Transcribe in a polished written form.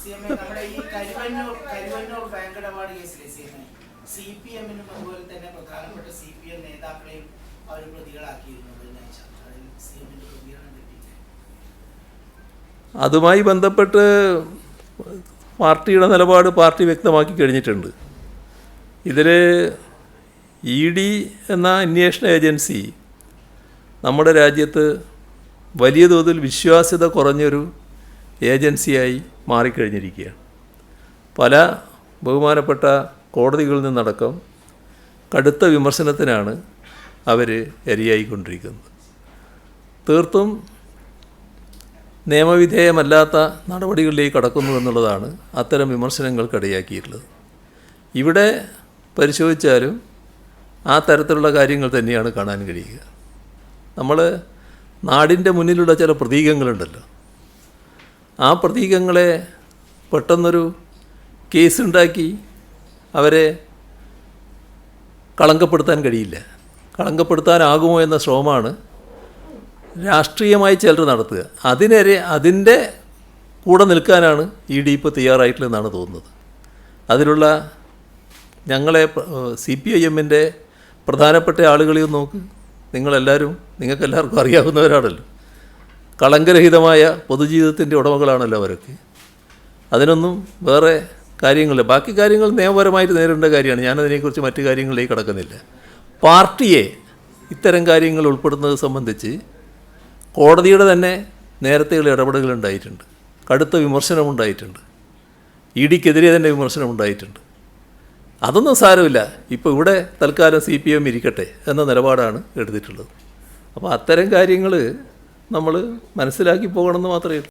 നമ്മുടെ ഈ കരിവന്നൂർ ബാങ്ക് ഇടപാട് കേസിലെ CPM-നും അതുപോലെ തന്നെ പ്രധാനപ്പെട്ട CPM നേതാക്കളെയും അവർ പ്രതികളാക്കിയിരുന്നു. അതുമായി ബന്ധപ്പെട്ട് പാർട്ടിയുടെ നിലപാട് പാർട്ടി വ്യക്തമാക്കി കഴിഞ്ഞിട്ടുണ്ട്. ഇതിൽ ED എന്ന അന്വേഷണ ഏജൻസി നമ്മുടെ രാജ്യത്ത് വലിയ തോതിൽ വിശ്വാസ്യത കുറഞ്ഞൊരു ഏജൻസിയായി മാറിക്കഴിഞ്ഞിരിക്കുകയാണ്. പല ബഹുമാനപ്പെട്ട കോടതികളിൽ നിന്നടക്കം കടുത്ത വിമർശനത്തിനാണ് അവർ ഇരയായിക്കൊണ്ടിരിക്കുന്നത്. തീർത്തും നിയമവിധേയമല്ലാത്ത നടപടികളിലേക്ക് കടക്കുന്നു എന്നുള്ളതാണ് അത്തരം വിമർശനങ്ങൾക്കിടയാക്കിയിട്ടുള്ളത്. ഇവിടെ പരിശോധിച്ചാലും ആ തരത്തിലുള്ള കാര്യങ്ങൾ തന്നെയാണ് കാണാൻ കഴിയുക. നമ്മൾ നാടിൻ്റെ മുന്നിലുള്ള ചില പ്രതീകങ്ങളുണ്ടല്ലോ, ആ പ്രതീകങ്ങളെ പെട്ടെന്നൊരു കേസുണ്ടാക്കി അവരെ കളങ്കപ്പെടുത്താൻ കഴിയില്ല. കളങ്കപ്പെടുത്താനാകുമോ എന്ന ശ്രമമാണ് രാഷ്ട്രീയമായി ചിലർ നടത്തുക. അതിൻ്റെ കൂടെ നിൽക്കാനാണ് ED ഇപ്പോൾ തയ്യാറായിട്ടുള്ളതെന്നാണ് തോന്നുന്നത്. അതിലുള്ള ഞങ്ങളെ CPIM-ൻ്റെ പ്രധാനപ്പെട്ട ആളുകളെയും നോക്ക്. നിങ്ങൾക്കെല്ലാവർക്കും അറിയാവുന്നവരാണല്ലോ. കളങ്കരഹിതമായ പൊതുജീവിതത്തിൻ്റെ ഉടമകളാണല്ലോ അവരൊക്കെ. അതിനൊന്നും വേറെ കാര്യങ്ങളില്ല. ബാക്കി കാര്യങ്ങൾ നിയമപരമായിട്ട് നേരിടേണ്ട കാര്യമാണ്. ഞാനതിനെക്കുറിച്ച് മറ്റു കാര്യങ്ങളിലേക്ക് കടക്കുന്നില്ല. പാർട്ടിയെ ഇത്തരം കാര്യങ്ങൾ ഉൾപ്പെടുന്നത് സംബന്ധിച്ച് കോടതിയുടെ തന്നെ നേരത്തെയുള്ള ഇടപെടലുകളുണ്ടായിട്ടുണ്ട്. കടുത്ത വിമർശനമുണ്ടായിട്ടുണ്ട്. ED-ക്കെതിരെ തന്നെ വിമർശനമുണ്ടായിട്ടുണ്ട്. അതൊന്നും സാരമില്ല. ഇപ്പോൾ ഇവിടെ തൽക്കാലം CPM ഇരിക്കട്ടെ എന്ന നിലപാടാണ് എടുത്തിട്ടുള്ളത്. അപ്പോൾ അത്തരം കാര്യങ്ങൾ നമ്മൾ മനസ്സിലാക്കി പോകണമെന്ന് മാത്രമേ ഉള്ളൂ.